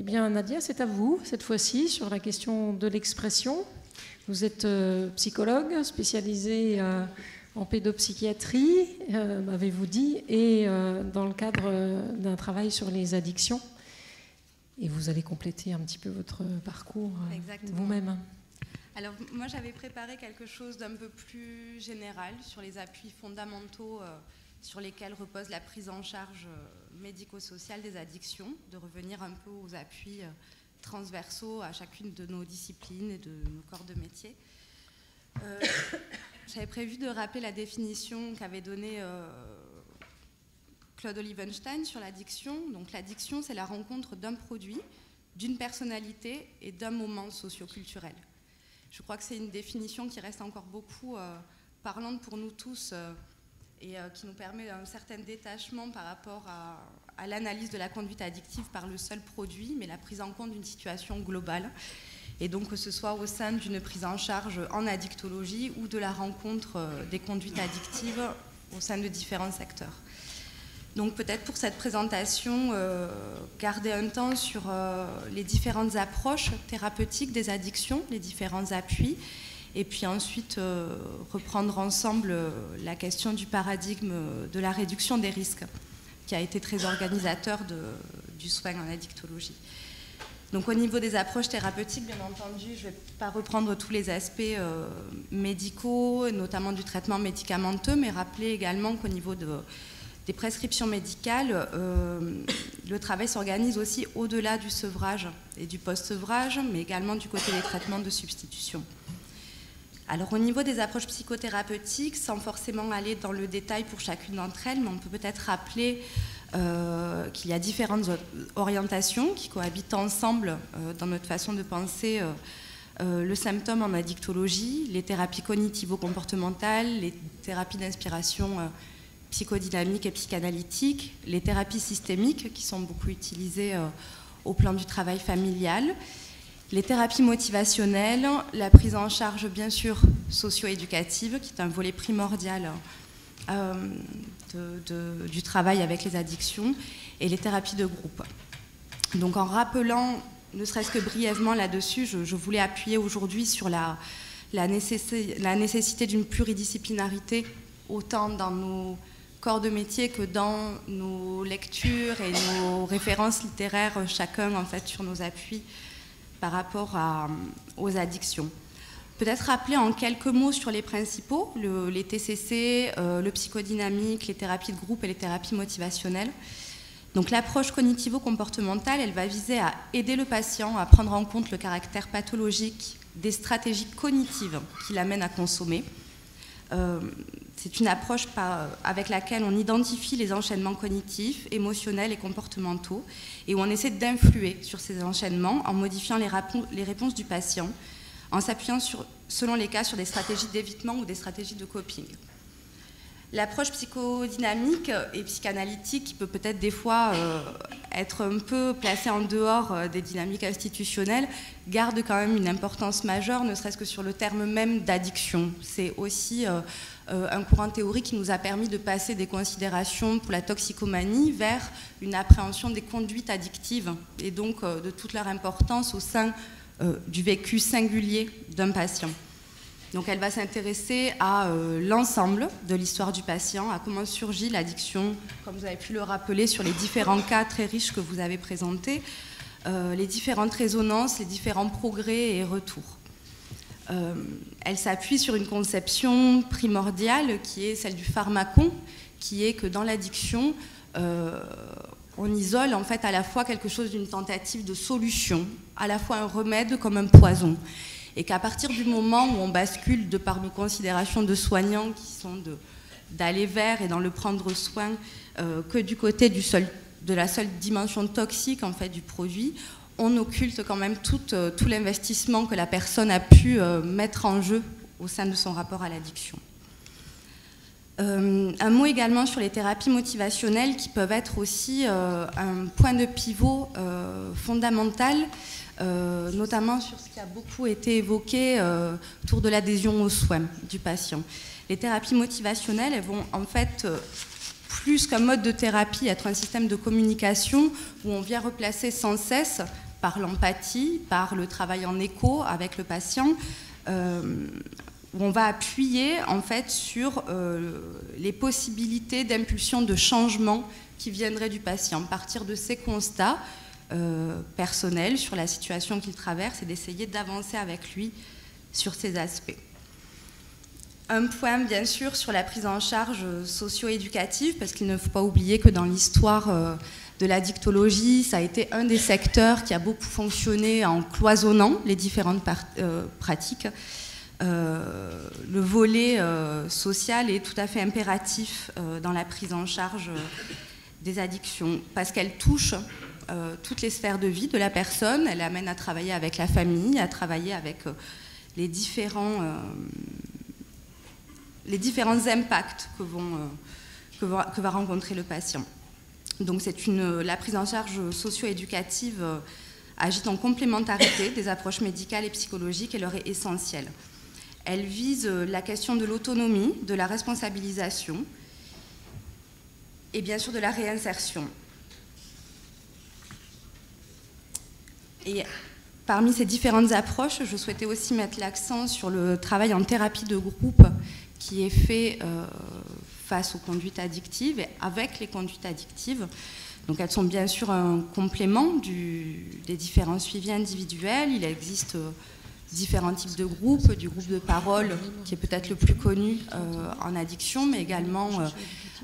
Eh bien, Nadia, c'est à vous, cette fois-ci, sur la question de l'expression. Vous êtes psychologue spécialisée en pédopsychiatrie, m'avez-vous dit, et dans le cadre d'un travail sur les addictions. Et vous allez compléter un petit peu votre parcours vous-même. Alors, moi, j'avais préparé quelque chose d'un peu plus général sur les appuis fondamentaux sur lesquels repose la prise en charge médico-sociale des addictions, de revenir un peu aux appuis transversaux à chacune de nos disciplines et de nos corps de métier. J'avais prévu de rappeler la définition qu'avait donnée Claude Olivenstein sur l'addiction. Donc l'addiction, c'est la rencontre d'un produit, d'une personnalité et d'un moment socio-culturel. Je crois que c'est une définition qui reste encore beaucoup parlante pour nous tous et qui nous permet un certain détachement par rapport à l'analyse de la conduite addictive par le seul produit, mais la prise en compte d'une situation globale. Et donc que ce soit au sein d'une prise en charge en addictologie ou de la rencontre des conduites addictives au sein de différents secteurs. Donc peut-être pour cette présentation, garder un temps sur les différentes approches thérapeutiques des addictions, les différents appuis, et puis ensuite reprendre ensemble la question du paradigme de la réduction des risques, qui a été très organisateur du soin en addictologie. Donc au niveau des approches thérapeutiques, bien entendu, je ne vais pas reprendre tous les aspects médicaux, notamment du traitement médicamenteux, mais rappeler également qu'au niveau des prescriptions médicales, le travail s'organise aussi au-delà du sevrage et du post-sevrage, mais également du côté des traitements de substitution. Alors au niveau des approches psychothérapeutiques, sans forcément aller dans le détail pour chacune d'entre elles, mais on peut peut-être rappeler qu'il y a différentes orientations qui cohabitent ensemble dans notre façon de penser le symptôme en addictologie, les thérapies cognitivo-comportementales, les thérapies d'inspiration psychodynamique et psychanalytique, les thérapies systémiques qui sont beaucoup utilisées au plan du travail familial, les thérapies motivationnelles, la prise en charge bien sûr socio-éducative qui est un volet primordial du travail avec les addictions, et les thérapies de groupe. Donc en rappelant, ne serait-ce que brièvement là-dessus, je voulais appuyer aujourd'hui sur la nécessité d'une pluridisciplinarité autant dans nos corps de métier que dans nos lectures et nos références littéraires, chacun en fait sur nos appuis par rapport aux addictions. Peut-être rappeler en quelques mots sur les principaux, les TCC, le psychodynamique, les thérapies de groupe et les thérapies motivationnelles. Donc l'approche cognitivo-comportementale, elle va viser à aider le patient à prendre en compte le caractère pathologique des stratégies cognitives qui l'amènent à consommer. C'est une approche avec laquelle on identifie les enchaînements cognitifs, émotionnels et comportementaux et où on essaie d'influer sur ces enchaînements en modifiant les réponses du patient, en s'appuyant selon les cas sur des stratégies d'évitement ou des stratégies de coping. L'approche psychodynamique et psychanalytique, qui peut peut-être des fois être un peu placée en dehors des dynamiques institutionnelles, garde quand même une importance majeure, ne serait-ce que sur le terme même d'addiction. C'est aussi un courant théorique qui nous a permis de passer des considérations pour la toxicomanie vers une appréhension des conduites addictives et donc de toute leur importance au sein du vécu singulier d'un patient. Donc elle va s'intéresser à l'ensemble de l'histoire du patient, à comment surgit l'addiction, comme vous avez pu le rappeler sur les différents cas très riches que vous avez présentés, les différentes résonances, les différents progrès et retours. Elle s'appuie sur une conception primordiale qui est celle du pharmacon, qui est que dans l'addiction, on isole en fait à la fois quelque chose d'une tentative de solution, à la fois un remède comme un poison. Et qu'à partir du moment où on bascule de par nos considérations de soignants qui sont d'aller vers et dans le prendre soin que du côté de la seule dimension toxique en fait, du produit, on occulte quand même tout l'investissement que la personne a pu mettre en jeu au sein de son rapport à l'addiction. Un mot également sur les thérapies motivationnelles qui peuvent être aussi un point de pivot fondamental, notamment sur ce qui a beaucoup été évoqué autour de l'adhésion aux soins du patient. Les thérapies motivationnelles, elles vont en fait, plus qu'un mode de thérapie, être un système de communication où on vient replacer sans cesse par l'empathie, par le travail en écho avec le patient, où on va appuyer en fait sur les possibilités d'impulsion de changement qui viendraient du patient, partir de ses constats personnels sur la situation qu'il traverse et d'essayer d'avancer avec lui sur ces aspects. Un point bien sûr sur la prise en charge socio-éducative, parce qu'il ne faut pas oublier que dans l'histoire de la dictologie, ça a été un des secteurs qui a beaucoup fonctionné en cloisonnant les différentes pratiques. Le volet social est tout à fait impératif dans la prise en charge des addictions, parce qu'elle touche toutes les sphères de vie de la personne, elle amène à travailler avec la famille, à travailler avec les différents impacts que va rencontrer le patient. Donc la prise en charge socio-éducative agit en complémentarité des approches médicales et psychologiques et leur est essentielle. Elle vise la question de l'autonomie, de la responsabilisation et bien sûr de la réinsertion. Et parmi ces différentes approches, je souhaitais aussi mettre l'accent sur le travail en thérapie de groupe qui est fait face aux conduites addictives et avec les conduites addictives. Donc elles sont bien sûr un complément des différents suivis individuels. Il existe différents types de groupes, du groupe de parole qui est peut-être le plus connu en addiction, mais également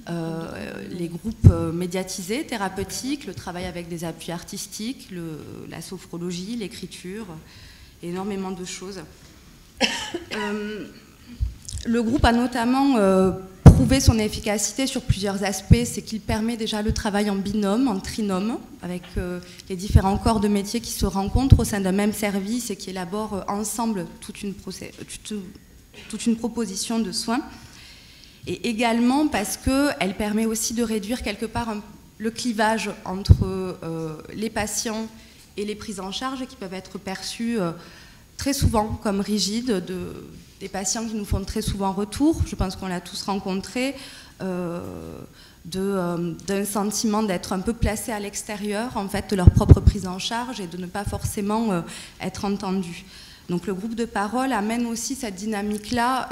les groupes médiatisés, thérapeutiques, le travail avec des appuis artistiques, la sophrologie, l'écriture, énormément de choses. Le groupe a notamment prouvé son efficacité sur plusieurs aspects. C'est qu'il permet déjà le travail en binôme, en trinôme, avec les différents corps de métier qui se rencontrent au sein d'un même service et qui élaborent ensemble toute une proposition de soins. Et également parce qu'elle permet aussi de réduire quelque part le clivage entre les patients et les prises en charge qui peuvent être perçues très souvent comme rigides, des patients qui nous font très souvent retour, je pense qu'on l'a tous rencontré, d'un sentiment d'être un peu placé à l'extérieur en fait, de leur propre prise en charge et de ne pas forcément être entendu. Donc le groupe de parole amène aussi cette dynamique-là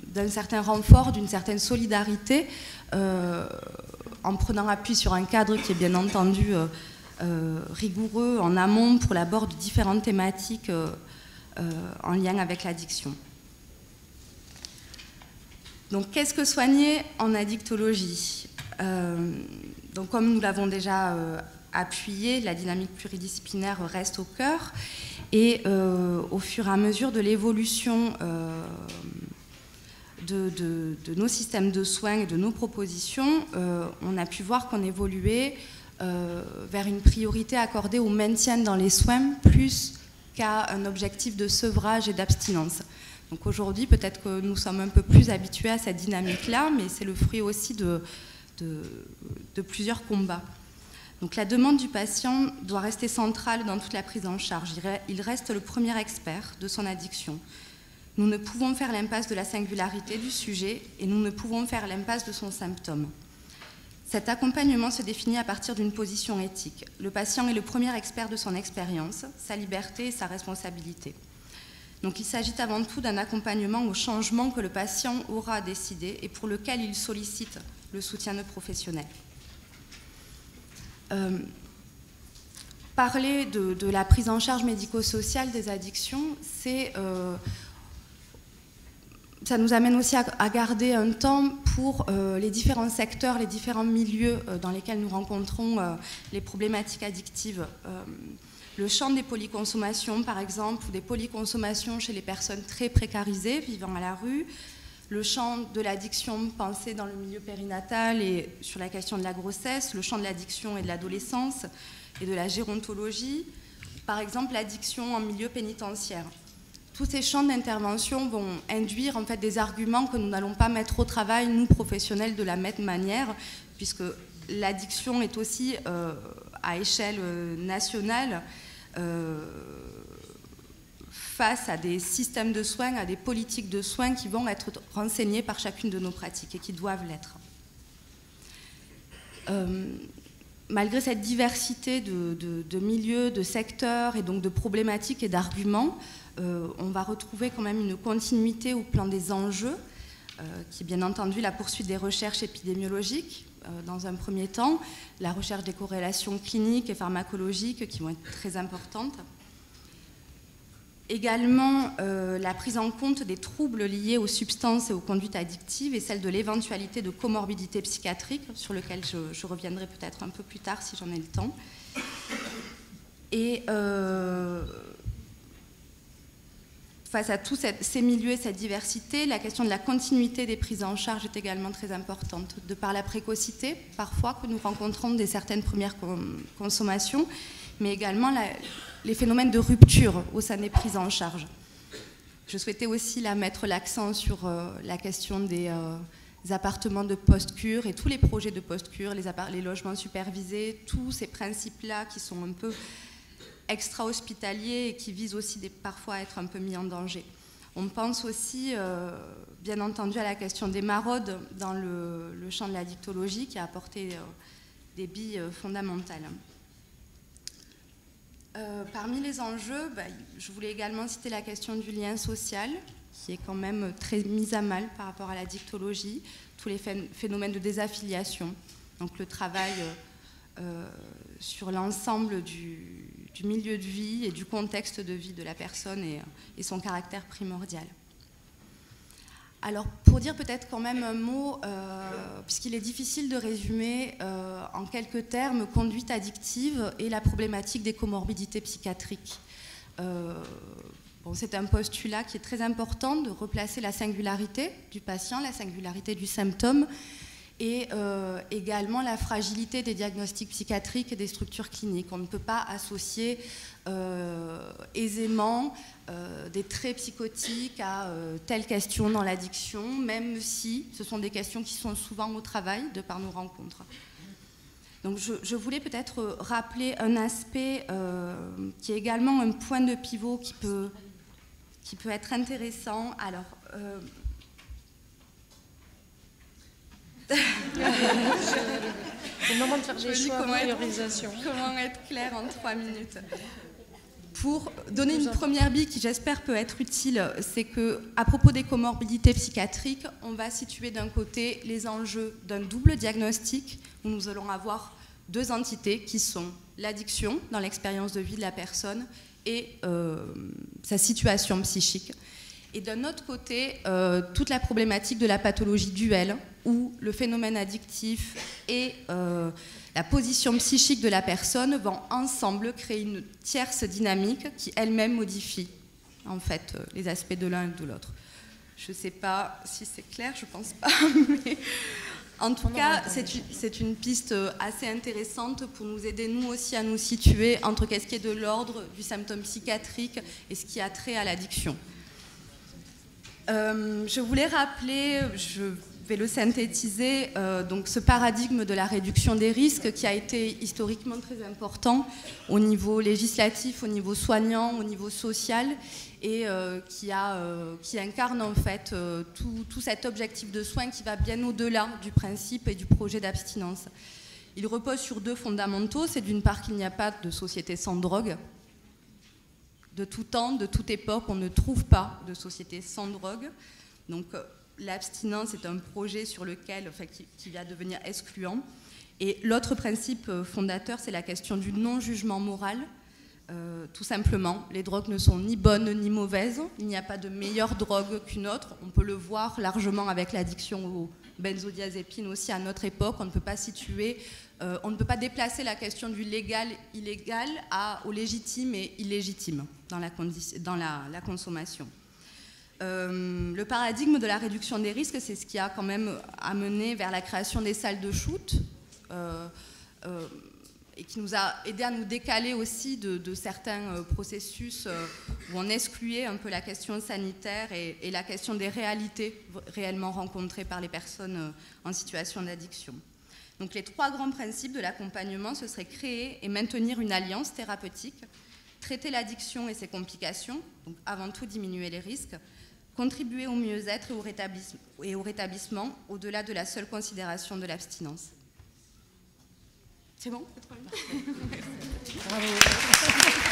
d'un certain renfort, d'une certaine solidarité, en prenant appui sur un cadre qui est bien entendu rigoureux en amont pour l'abord de différentes thématiques en lien avec l'addiction. Donc qu'est-ce que soigner en addictologie ? Donc comme nous l'avons déjà appuyé, la dynamique pluridisciplinaire reste au cœur. Et au fur et à mesure de l'évolution de nos systèmes de soins et de nos propositions, on a pu voir qu'on évoluait vers une priorité accordée au maintien dans les soins plus qu'à un objectif de sevrage et d'abstinence. Donc aujourd'hui, peut-être que nous sommes un peu plus habitués à cette dynamique-là, mais c'est le fruit aussi de plusieurs combats. Donc la demande du patient doit rester centrale dans toute la prise en charge. Il reste le premier expert de son addiction. Nous ne pouvons faire l'impasse de la singularité du sujet et nous ne pouvons faire l'impasse de son symptôme. Cet accompagnement se définit à partir d'une position éthique. Le patient est le premier expert de son expérience, sa liberté et sa responsabilité. Donc il s'agit avant tout d'un accompagnement au changement que le patient aura décidé et pour lequel il sollicite le soutien de professionnels. Parler de la prise en charge médico-sociale des addictions, ça nous amène aussi à garder un temps pour les différents secteurs, les différents milieux dans lesquels nous rencontrons les problématiques addictives. Le champ des polyconsommations, par exemple, ou des polyconsommations chez les personnes très précarisées vivant à la rue, le champ de l'addiction pensée dans le milieu périnatal et sur la question de la grossesse, le champ de l'addiction et de l'adolescence et de la gérontologie, par exemple l'addiction en milieu pénitentiaire. Tous ces champs d'intervention vont induire en fait des arguments que nous n'allons pas mettre au travail, nous professionnels, de la même manière, puisque l'addiction est aussi à échelle nationale face à des systèmes de soins, à des politiques de soins qui vont être renseignées par chacune de nos pratiques et qui doivent l'être. malgré cette diversité de milieux, de secteurs et donc de problématiques et d'arguments, on va retrouver quand même une continuité au plan des enjeux, qui est bien entendu la poursuite des recherches épidémiologiques, dans un premier temps, la recherche des corrélations cliniques et pharmacologiques qui vont être très importantes. Également, la prise en compte des troubles liés aux substances et aux conduites addictives et celle de l'éventualité de comorbidités psychiatriques, sur lequel je reviendrai peut-être un peu plus tard si j'en ai le temps. Et face à tous ces milieux et cette diversité, la question de la continuité des prises en charge est également très importante, de par la précocité, parfois, que nous rencontrons dès certaines premières consommations, mais également les phénomènes de rupture au sein des prises en charge. Je souhaitais aussi mettre l'accent sur la question des appartements de post-cure et tous les projets de post-cure, les logements supervisés, tous ces principes-là qui sont un peu extra-hospitaliers et qui visent aussi parfois à être un peu mis en danger. On pense aussi, bien entendu, à la question des maraudes dans le champ de la dictologie qui a apporté des billes fondamentales. Parmi les enjeux, je voulais également citer la question du lien social, qui est quand même très mise à mal par rapport à la dictologie, tous les phénomènes de désaffiliation, donc le travail sur l'ensemble du milieu de vie et du contexte de vie de la personne et son caractère primordial. Alors, pour dire peut-être quand même un mot, puisqu'il est difficile de résumer en quelques termes conduite addictive et la problématique des comorbidités psychiatriques. C'est un postulat qui est très important de replacer la singularité du patient, la singularité du symptôme et également la fragilité des diagnostics psychiatriques et des structures cliniques. On ne peut pas associer aisément des traits psychotiques à telle question dans l'addiction, même si ce sont des questions qui sont souvent au travail de par nos rencontres. Donc je voulais peut-être rappeler un aspect qui est également un point de pivot qui peut être intéressant. Alors, c'est le moment de faire des choix, priorisation. Comment être clair en 3 minutes. Pour donner une première bille qui, j'espère, peut être utile, c'est qu'à propos des comorbidités psychiatriques, on va situer d'un côté les enjeux d'un double diagnostic où nous allons avoir 2 entités qui sont l'addiction dans l'expérience de vie de la personne et sa situation psychique. Et d'un autre côté, toute la problématique de la pathologie duelle, où le phénomène addictif et la position psychique de la personne vont ensemble créer une tierce dynamique qui elle-même modifie en fait les aspects de l'un et de l'autre. Je ne sais pas si c'est clair, je ne pense pas, mais en tout cas, c'est une piste assez intéressante pour nous aider, nous aussi, à nous situer entre qu'est-ce qui est de l'ordre du symptôme psychiatrique et ce qui a trait à l'addiction. Je voulais rappeler, je vais le synthétiser, donc ce paradigme de la réduction des risques qui a été historiquement très important au niveau législatif, au niveau soignant, au niveau social et qui incarne en fait tout cet objectif de soin qui va bien au-delà du principe et du projet d'abstinence. Il repose sur 2 fondamentaux, c'est d'une part qu'il n'y a pas de société sans drogue. De tout temps, de toute époque, on ne trouve pas de société sans drogue. Donc l'abstinence est un projet sur lequel, qui va devenir excluant. Et l'autre principe fondateur, c'est la question du non-jugement moral. Tout simplement, les drogues ne sont ni bonnes ni mauvaises. Il n'y a pas de meilleure drogue qu'une autre. On peut le voir largement avec l'addiction aux benzodiazépines aussi à notre époque. On ne peut pas situer... on ne peut pas déplacer la question du légal-illégal au légitime et illégitime dans la consommation. Le paradigme de la réduction des risques, c'est ce qui a quand même amené vers la création des salles de shoot et qui nous a aidé à nous décaler aussi de certains processus où on excluait un peu la question sanitaire et la question des réalités réellement rencontrées par les personnes en situation d'addiction. Donc les 3 grands principes de l'accompagnement, ce serait créer et maintenir une alliance thérapeutique, traiter l'addiction et ses complications, donc avant tout diminuer les risques, contribuer au mieux-être et au rétablissement au-delà de la seule considération de l'abstinence. C'est bon? Bravo.